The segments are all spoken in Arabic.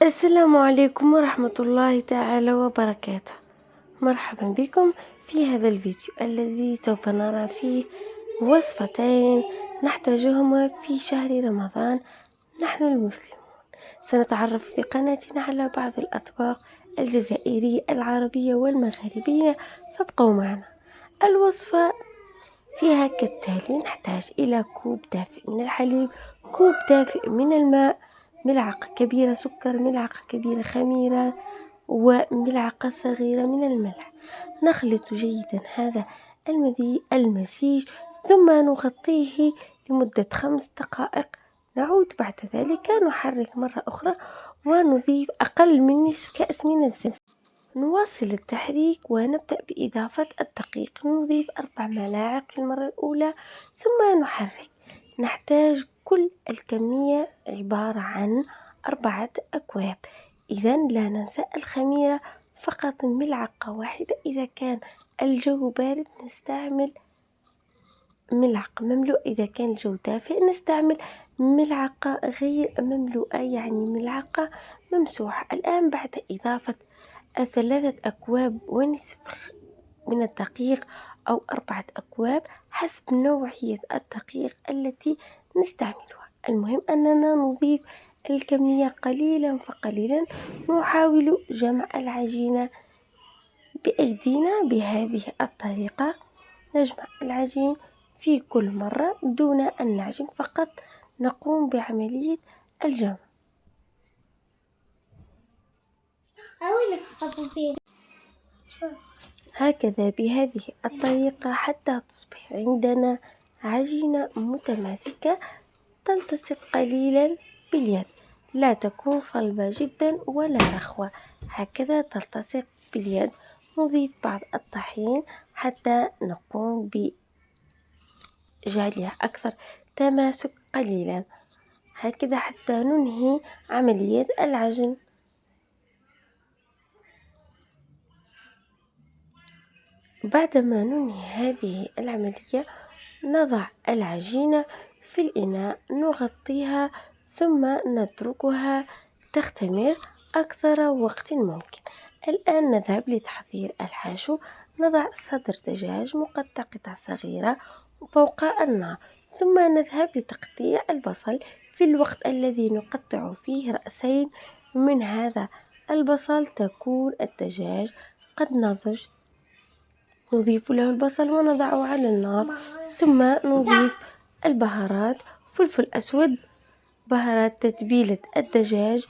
السلام عليكم ورحمة الله تعالى وبركاته. مرحبا بكم في هذا الفيديو الذي سوف نرى فيه وصفتين نحتاجهما في شهر رمضان نحن المسلمون. سنتعرف في قناتنا على بعض الأطباق الجزائرية العربية والمغربية، فابقوا معنا. الوصفة فيها كالتالي: نحتاج إلى كوب دافئ من الحليب، كوب دافئ من الماء، ملعقة كبيرة سكر، ملعقة كبيرة خميرة، وملعقة صغيرة من الملح. نخلط جيدا هذا المزيج ثم نغطيه لمدة 5 دقائق. نعود بعد ذلك نحرك مرة أخرى ونضيف أقل من نصف كأس من الزيت. نواصل التحريك ونبدأ بإضافة الدقيق. نضيف 4 ملاعق في المرة الأولى ثم نحرك. نحتاج كل الكمية عبارة عن 4 أكواب. إذا لا ننسى الخميرة، فقط ملعقة واحدة. إذا كان الجو بارد نستعمل ملعقة مملوءة، إذا كان الجو دافئ نستعمل ملعقة غير مملوءة، يعني ملعقة ممسوحة. الآن بعد إضافة 3 أكواب ونصف من الدقيق أو 4 أكواب حسب نوعية الدقيق التي نستعملها. المهم أننا نضيف الكمية قليلا فقليلا. نحاول جمع العجينة بأيدينا بهذه الطريقة. نجمع العجين في كل مرة دون أن نعجن، فقط نقوم بعملية الجمع. هكذا بهذه الطريقة حتى تصبح عندنا عجينة متماسكة تلتصق قليلا باليد، لا تكون صلبة جدا ولا رخوة، هكذا تلتصق باليد. نضيف بعض الطحين حتى نقوم بجعلها أكثر تماسك قليلا، هكذا حتى ننهي عملية العجن. بعدما ننهي هذه العملية نضع العجينة في الإناء، نغطيها ثم نتركها تختمر أكثر وقت ممكن. الآن نذهب لتحضير الحشو. نضع صدر دجاج مقطع قطع صغيرة فوق النار، ثم نذهب لتقطيع البصل. في الوقت الذي نقطع فيه رأسين من هذا البصل تكون الدجاج قد نضج. نضيف له البصل ونضعه على النار، ثم نضيف البهارات: فلفل أسود، بهارات تتبيلة الدجاج،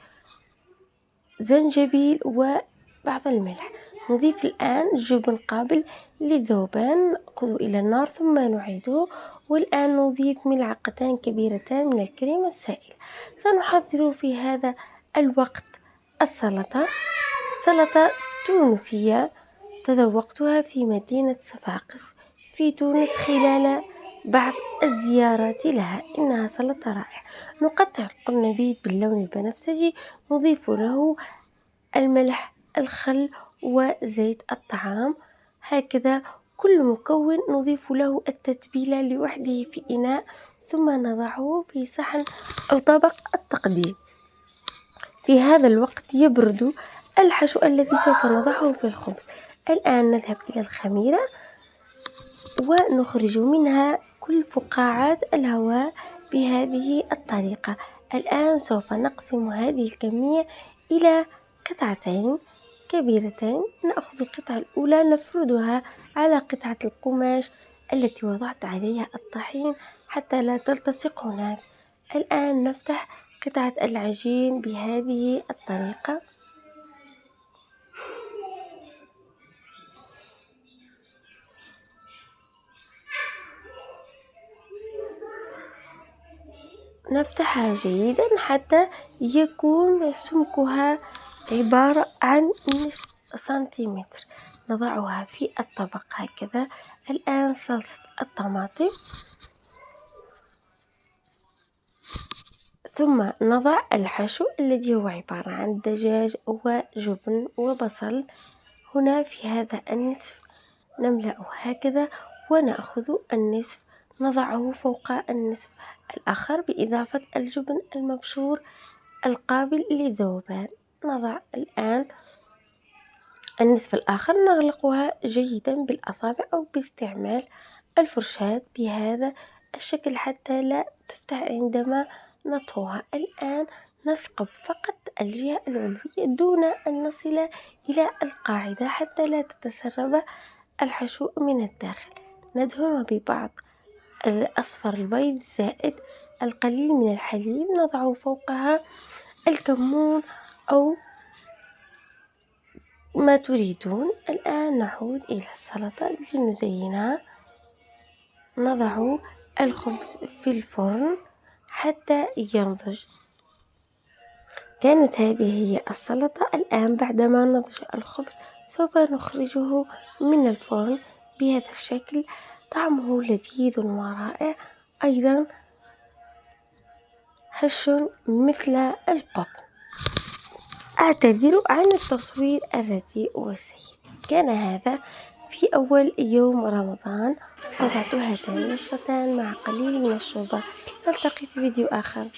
زنجبيل، وبعض الملح. نضيف الآن جبن قابل للذوبان، نأخذه إلى النار ثم نعيده. والآن نضيف ملعقتان كبيرتان من الكريمة السائلة. سنحضر في هذا الوقت سلطة تونسية تذوقتها في مدينة صفاقس في تونس خلال بعض الزيارات لها. إنها سلطة رائعة. نقطع القرنبيط باللون البنفسجي، نضيف له الملح، الخل، وزيت الطعام. هكذا كل مكون نضيف له التتبيلة لوحده في إناء، ثم نضعه في صحن أو طبق التقديم. في هذا الوقت يبرد الحشو الذي سوف نضعه في الخبز. الآن نذهب إلى الخميرة ونخرج منها كل فقاعات الهواء بهذه الطريقة. الآن سوف نقسم هذه الكمية إلى قطعتين كبيرتين. نأخذ القطعة الأولى نفردها على قطعة القماش التي وضعت عليها الطحين حتى لا تلتصق هناك. الآن نفتح قطعة العجين بهذه الطريقة. نفتحها جيدا حتى يكون سمكها عبارة عن نصف سنتيمتر. نضعها في الطبق هكذا. الآن صلصة الطماطم، ثم نضع الحشو الذي هو عبارة عن دجاج وجبن وبصل. هنا في هذا النصف نملأه هكذا، ونأخذ النصف نضعه فوق النصف الآخر بإضافة الجبن المبشور القابل للذوبان. نضع الآن النصف الآخر، نغلقها جيدا بالأصابع أو باستعمال الفرشاة بهذا الشكل حتى لا تفتح عندما نطويها. الآن نثقب فقط الجهة العلوية دون أن نصل إلى القاعدة حتى لا تتسرب الحشو من الداخل. ندهنها ببعض الأصفر البيض زائد القليل من الحليب، نضع فوقها الكمون أو ما تريدون. الآن نعود إلى السلطة لنزينها. نضع الخبز في الفرن حتى ينضج. كانت هذه هي السلطة. الآن بعدما نضج الخبز سوف نخرجه من الفرن بهذا الشكل. طعمه لذيذ ورائع، أيضا هش مثل القطن. أعتذر عن التصوير الرديء والسيء. كان هذا في أول يوم رمضان. وضعت هاتان الوصفتان مع قليل من الشوربة. نلتقي في فيديو آخر.